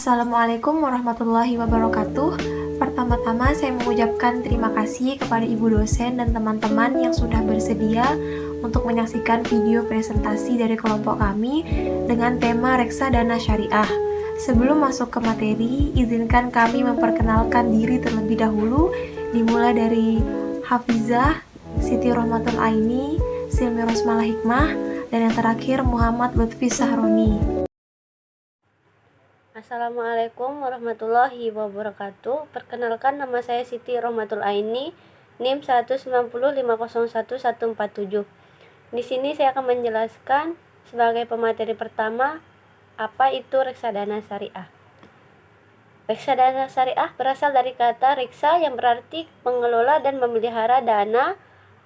Assalamualaikum warahmatullahi wabarakatuh. Pertama-tama saya mengucapkan terima kasih kepada ibu dosen dan teman-teman yang sudah bersedia untuk menyaksikan video presentasi dari kelompok kami dengan tema reksadana syariah. Sebelum masuk ke materi, izinkan kami memperkenalkan diri terlebih dahulu, dimulai dari Hafizah, Siti Rohmatul Aini, Silmi Rosmalah Hikmah, dan yang terakhir Muhammad Lutfi Sahroni. Assalamualaikum warahmatullahi wabarakatuh. Perkenalkan, nama saya Siti Rohmatul Aini, NIM 190501147. Di sini saya akan menjelaskan sebagai pemateri pertama apa itu reksadana syariah. Reksadana syariah berasal dari kata riksa yang berarti mengelola dan memelihara dana,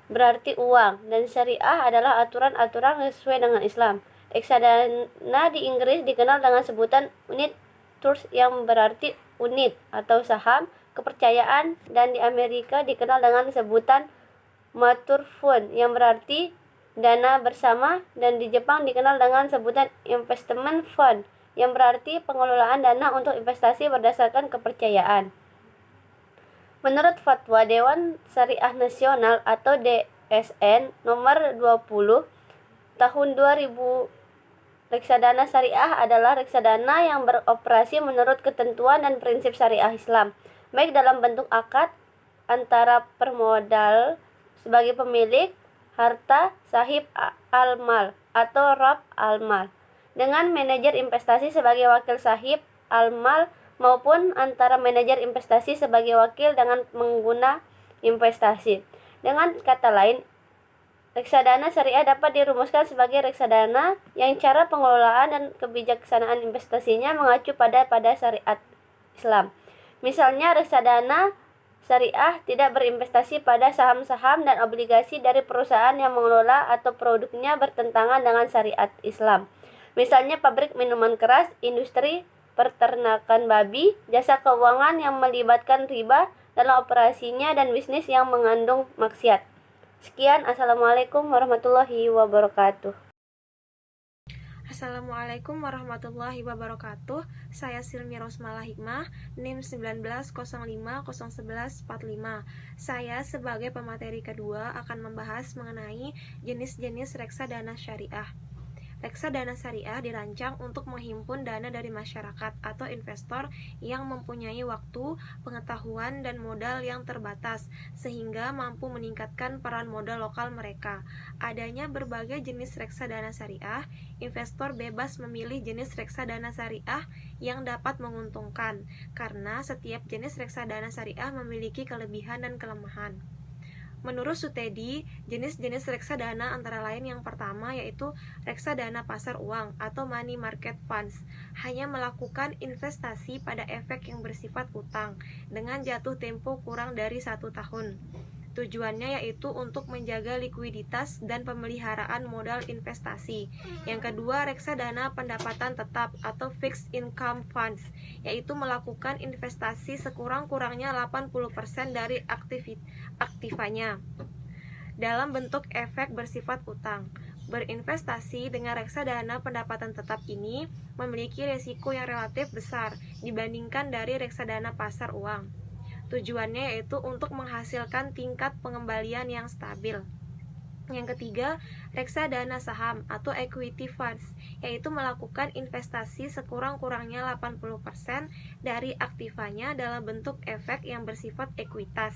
berarti uang, dan syariah adalah aturan-aturan sesuai dengan Islam. Reksadana di Inggris dikenal dengan sebutan unit trust yang berarti unit atau saham kepercayaan, dan di Amerika dikenal dengan sebutan mutual fund yang berarti dana bersama, dan di Jepang dikenal dengan sebutan investment fund yang berarti pengelolaan dana untuk investasi berdasarkan kepercayaan. Menurut Fatwa Dewan Syariah Nasional atau DSN nomor 20 tahun 2000, reksadana syariah adalah reksadana yang beroperasi menurut ketentuan dan prinsip syariah Islam, baik dalam bentuk akad antara permodal sebagai pemilik harta sahib al-mal atau rab al-mal dengan manajer investasi sebagai wakil sahib al-mal, maupun antara manajer investasi sebagai wakil dengan pengguna investasi. Dengan kata lain, reksadana syariah dapat dirumuskan sebagai reksadana yang cara pengelolaan dan kebijaksanaan investasinya mengacu pada syariat Islam. Misalnya, reksadana syariah tidak berinvestasi pada saham-saham dan obligasi dari perusahaan yang mengelola atau produknya bertentangan dengan syariat Islam. Misalnya pabrik minuman keras, industri peternakan babi, jasa keuangan yang melibatkan riba dalam operasinya, dan bisnis yang mengandung maksiat. Sekian, Assalamualaikum warahmatullahi wabarakatuh. Assalamualaikum warahmatullahi wabarakatuh. Saya Silmi Rosmalah Hikmah, NIM 190501145. Saya sebagai pemateri kedua akan membahas mengenai jenis-jenis reksadana syariah. Reksadana syariah dirancang untuk menghimpun dana dari masyarakat atau investor yang mempunyai waktu, pengetahuan, dan modal yang terbatas, sehingga mampu meningkatkan peran modal lokal mereka. Adanya berbagai jenis reksadana syariah, investor bebas memilih jenis reksadana syariah yang dapat menguntungkan, karena setiap jenis reksadana syariah memiliki kelebihan dan kelemahan. Menurut Sutedi, jenis-jenis reksadana antara lain yang pertama yaitu reksadana pasar uang atau money market funds, hanya melakukan investasi pada efek yang bersifat utang dengan jatuh tempo kurang dari 1 tahun. Tujuannya yaitu untuk menjaga likuiditas dan pemeliharaan modal investasi. Yang kedua, reksadana pendapatan tetap atau fixed income funds, yaitu melakukan investasi sekurang-kurangnya 80% dari aktivanya dalam bentuk efek bersifat utang. Berinvestasi dengan reksadana pendapatan tetap ini memiliki risiko yang relatif besar dibandingkan dari reksadana pasar uang. Tujuannya yaitu untuk menghasilkan tingkat pengembalian yang stabil. Yang ketiga, reksadana saham atau equity funds, yaitu melakukan investasi sekurang-kurangnya 80% dari aktivanya dalam bentuk efek yang bersifat ekuitas.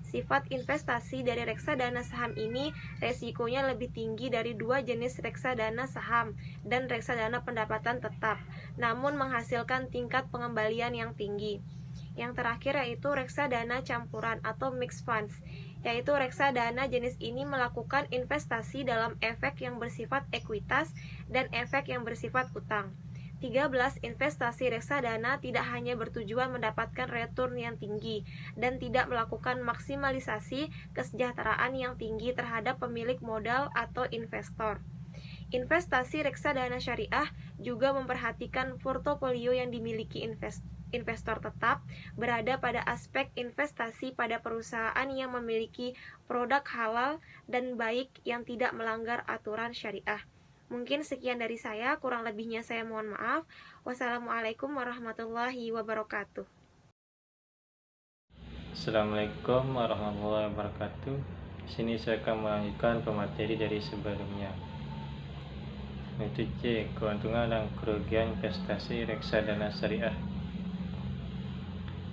Sifat investasi dari reksadana saham ini resikonya lebih tinggi dari dua jenis reksadana saham dan reksadana pendapatan tetap, namun menghasilkan tingkat pengembalian yang tinggi. Yang terakhir yaitu reksadana campuran atau mixed funds, yaitu reksadana jenis ini melakukan investasi dalam efek yang bersifat ekuitas dan efek yang bersifat utang. 13. Investasi reksadana tidak hanya bertujuan mendapatkan return yang tinggi dan tidak melakukan maksimalisasi kesejahteraan yang tinggi terhadap pemilik modal atau investor. Investasi reksadana syariah juga memperhatikan portofolio yang dimiliki investor tetap berada pada aspek investasi pada perusahaan yang memiliki produk halal dan baik yang tidak melanggar aturan syariah. Mungkin sekian dari saya, kurang lebihnya saya mohon maaf. Wassalamualaikum warahmatullahi wabarakatuh. Assalamualaikum warahmatullahi wabarakatuh. Di sini saya akan melanjutkan pemateri dari sebelumnya. Yaitu C. Keuntungan dan kerugian investasi reksadana syariah.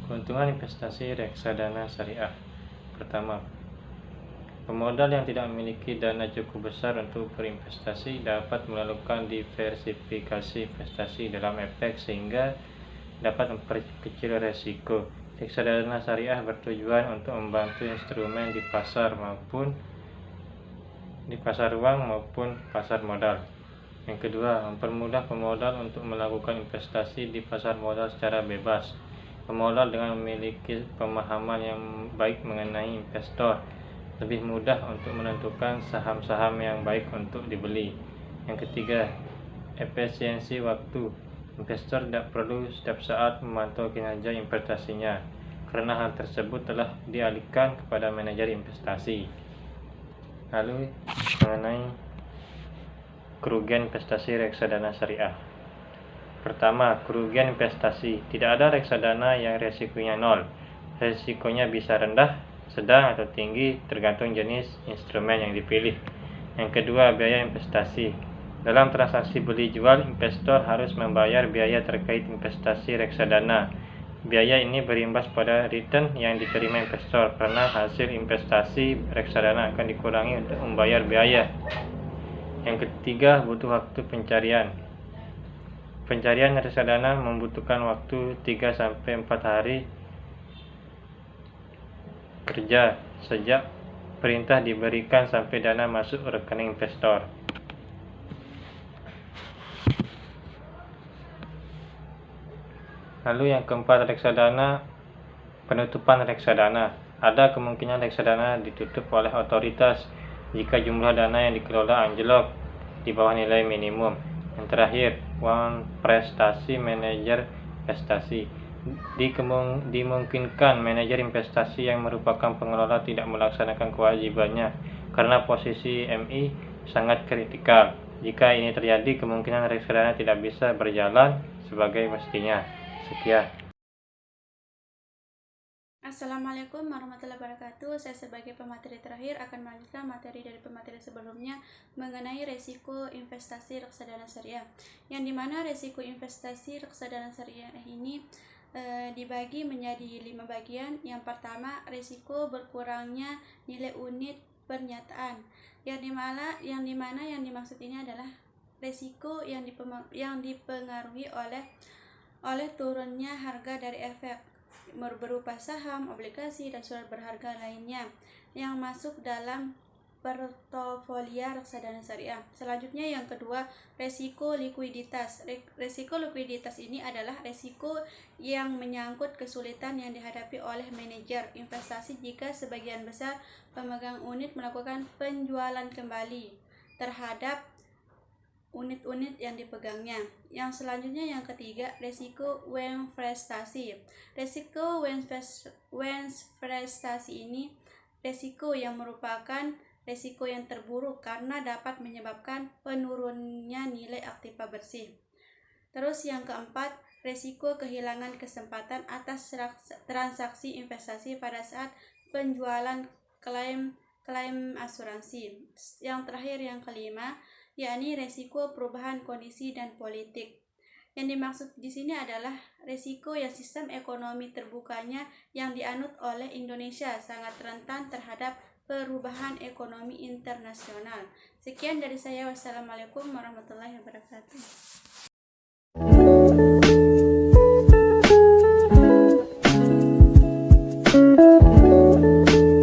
Keuntungan investasi reksadana syariah. Pertama, pemodal yang tidak memiliki dana cukup besar untuk berinvestasi dapat melakukan diversifikasi investasi dalam efek sehingga dapat memperkecil resiko. Reksadana syariah bertujuan untuk membantu instrumen di pasar uang maupun pasar modal. Yang kedua, mempermudah pemodal untuk melakukan investasi di pasar modal secara bebas. Pemodal dengan memiliki pemahaman yang baik mengenai investor lebih mudah untuk menentukan saham-saham yang baik untuk dibeli. Yang ketiga, efisiensi waktu. Investor tidak perlu setiap saat memantau kinerja investasinya, karena hal tersebut telah dialihkan kepada manajer investasi. Lalu, mengenai kerugian investasi reksadana syariah. Pertama, kerugian investasi. Tidak ada reksadana yang resikonya nol. Resikonya bisa rendah, sedang, atau tinggi tergantung jenis instrumen yang dipilih. Yang kedua, biaya investasi. Dalam transaksi beli jual, investor harus membayar biaya terkait investasi reksadana. Biaya ini berimbas pada return yang diterima investor karena hasil investasi reksadana akan dikurangi untuk membayar biaya. Yang ketiga, butuh waktu pencarian. Pencarian reksadana membutuhkan waktu 3-4 hari kerja sejak perintah diberikan sampai dana masuk rekening investor. Lalu yang keempat, reksadana. Penutupan reksadana. Ada kemungkinan reksadana ditutup oleh otoritas jika jumlah dana yang dikelola anjlok di bawah nilai minimum. Yang terakhir, uang prestasi manajer investasi. Dimungkinkan manajer investasi yang merupakan pengelola tidak melaksanakan kewajibannya karena posisi MI sangat kritikal. Jika ini terjadi, kemungkinan reksadana tidak bisa berjalan sebagai mestinya. Sekian. Assalamualaikum warahmatullahi wabarakatuh. Saya sebagai pemateri terakhir akan melanjutkan materi dari pemateri sebelumnya mengenai resiko investasi reksadana syariah. Yang dimana resiko investasi reksadana syariah ini dibagi menjadi 5 bagian. Yang pertama, resiko berkurangnya nilai unit pernyataan. Yang dimana yang dimaksud ini adalah resiko yang dipengaruhi oleh turunnya harga dari efek berupa saham, obligasi, dan surat berharga lainnya yang masuk dalam portofolio reksadana syariah. Selanjutnya yang kedua, resiko likuiditas. Resiko likuiditas ini adalah resiko yang menyangkut kesulitan yang dihadapi oleh manajer investasi jika sebagian besar pemegang unit melakukan penjualan kembali terhadap unit-unit yang dipegangnya. Yang selanjutnya yang ketiga, resiko investasi. Resiko investasi ini resiko yang merupakan resiko yang terburuk karena dapat menyebabkan penurunnya nilai aktiva bersih. Terus yang keempat, resiko kehilangan kesempatan atas transaksi investasi pada saat penjualan klaim asuransi. Yang terakhir yang kelima, yakni resiko perubahan kondisi dan politik. Yang dimaksud di sini adalah resiko yang sistem ekonomi terbukanya yang dianut oleh Indonesia sangat rentan terhadap perubahan ekonomi internasional. Sekian dari saya. Wassalamualaikum warahmatullahi wabarakatuh.